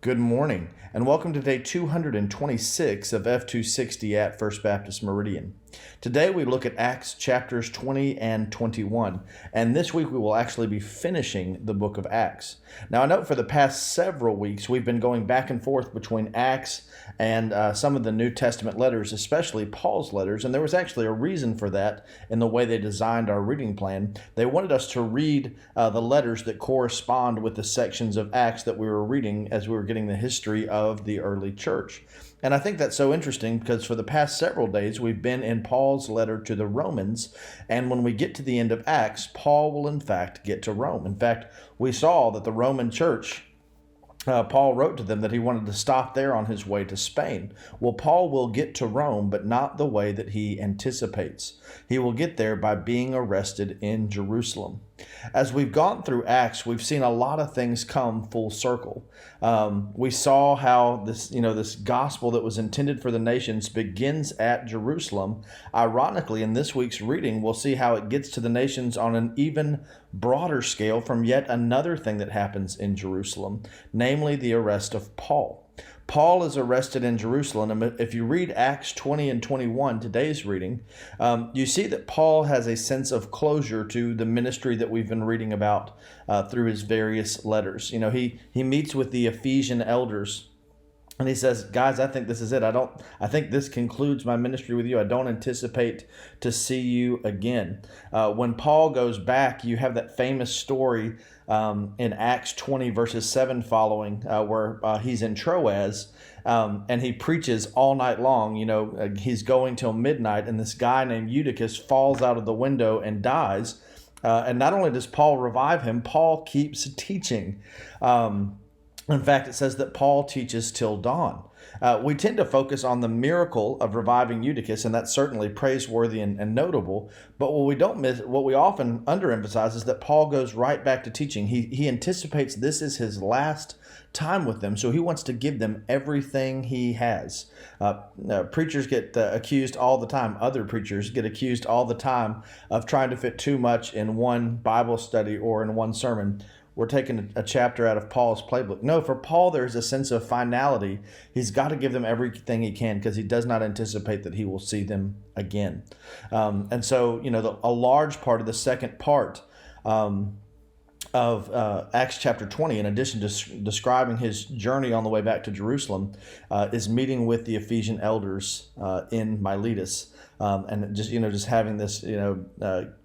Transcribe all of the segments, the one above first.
Good morning, and welcome to day 226 of F260 at First Baptist Meridian. Today we look at Acts chapters 20 and 21, and this week we will actually be finishing the book of Acts. Now I note for the past several weeks we've been going back and forth between Acts and some of the New Testament letters, especially Paul's letters, and there was actually a reason for that in the way they designed our reading plan. They wanted us to read the letters that correspond with the sections of Acts that we were reading as we were getting the history of the early church. And I think that's so interesting because for the past several days we've been in Paul's letter to the Romans, and when we get to the end of Acts, Paul will in fact get to Rome. In fact, we saw that the Roman church, Paul wrote to them that he wanted to stop there on his way to Spain. Well, Paul will get to Rome, but not the way that he anticipates. He will get there by being arrested in Jerusalem. As we've gone through Acts, we've seen a lot of things come full circle. We saw how this gospel that was intended for the nations begins at Jerusalem. Ironically, in this week's reading, we'll see how it gets to the nations on an even broader scale from yet another thing that happens in Jerusalem, namely the arrest of Paul. Paul is arrested in Jerusalem, and if you read Acts 20 and 21, today's reading, you see that Paul has a sense of closure to the ministry that we've been reading about through his various letters. He meets with the Ephesian elders, and he says, guys, I think this is it. I think this concludes my ministry with you. I don't anticipate to see you again. When Paul goes back, you have that famous story in Acts 20 verses 7 following, where he's in Troas, and he preaches all night long. He's going till midnight, and this guy named Eutychus falls out of the window and dies. And not only does Paul revive him, Paul keeps teaching. In fact, it says that Paul teaches till dawn. We tend to focus on the miracle of reviving Eutychus, and that's certainly praiseworthy and notable. But what we often underemphasize is that Paul goes right back to teaching. He anticipates this is his last time with them, so he wants to give them everything he has. Preachers get accused all the time. Other preachers get accused all the time of trying to fit too much in one Bible study or in one sermon. We're taking a chapter out of Paul's playbook. No, for Paul, there's a sense of finality. He's got to give them everything he can because he does not anticipate that he will see them again. And so, a large part of the second part of Acts chapter 20, in addition to describing his journey on the way back to Jerusalem, is meeting with the Ephesian elders in Miletus, and just having this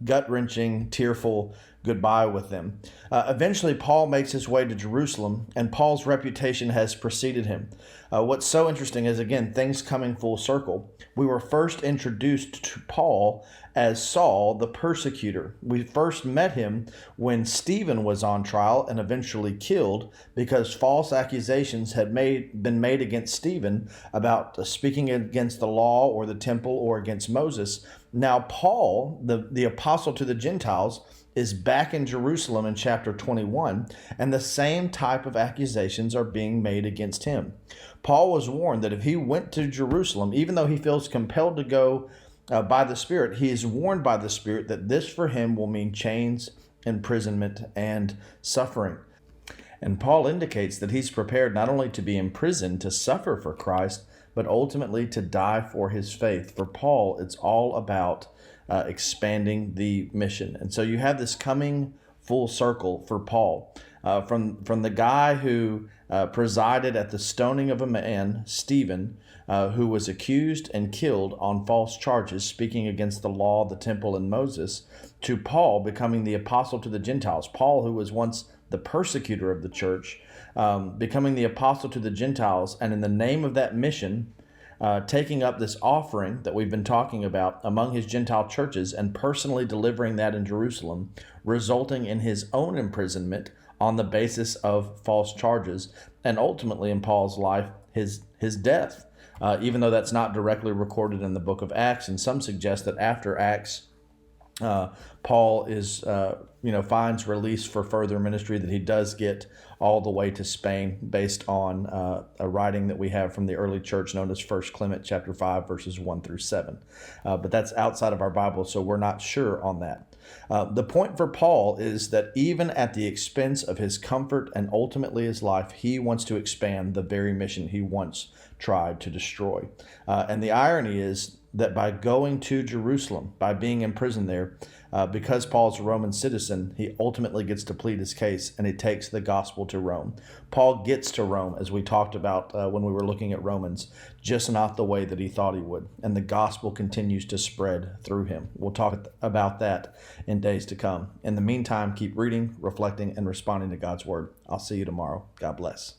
gut-wrenching, tearful goodbye with them. Eventually, Paul makes his way to Jerusalem, and Paul's reputation has preceded him. What's so interesting is, again, things coming full circle. We were first introduced to Paul as Saul, the persecutor. We first met him when Stephen was on trial and eventually killed because false accusations had been made against Stephen about speaking against the law or the temple or against Moses. Now Paul, the apostle to the Gentiles, is back in Jerusalem in chapter 21, and the same type of accusations are being made against him. Paul was warned that if he went to Jerusalem, even though he feels compelled to go by the Spirit, he is warned by the Spirit that this for him will mean chains, imprisonment, and suffering. And Paul indicates that he's prepared not only to be imprisoned to suffer for Christ, but ultimately to die for his faith. For Paul, it's all about expanding the mission. And so you have this coming full circle for Paul. From the guy who presided at the stoning of a man, Stephen, who was accused and killed on false charges, speaking against the law, the temple, and Moses, to Paul becoming the apostle to the Gentiles. Paul, who was once the persecutor of the church, becoming the apostle to the Gentiles, and in the name of that mission, taking up this offering that we've been talking about among his Gentile churches and personally delivering that in Jerusalem, resulting in his own imprisonment on the basis of false charges, and ultimately in Paul's life, his death, even though that's not directly recorded in the book of Acts. And some suggest that after Acts Paul is, finds release for further ministry, that he does get all the way to Spain based on a writing that we have from the early church known as 1 Clement chapter 5, verses 1 through 7. But that's outside of our Bible, so we're not sure on that. The point for Paul is that even at the expense of his comfort and ultimately his life, he wants to expand the very mission he once tried to destroy. And the irony is that by going to Jerusalem, by being imprisoned there, because Paul's a Roman citizen, he ultimately gets to plead his case, and he takes the gospel to Rome. Paul gets to Rome, as we talked about when we were looking at Romans, just not the way that he thought he would, and the gospel continues to spread through him. We'll talk about that in days to come. In the meantime, keep reading, reflecting, and responding to God's word. I'll see you tomorrow. God bless.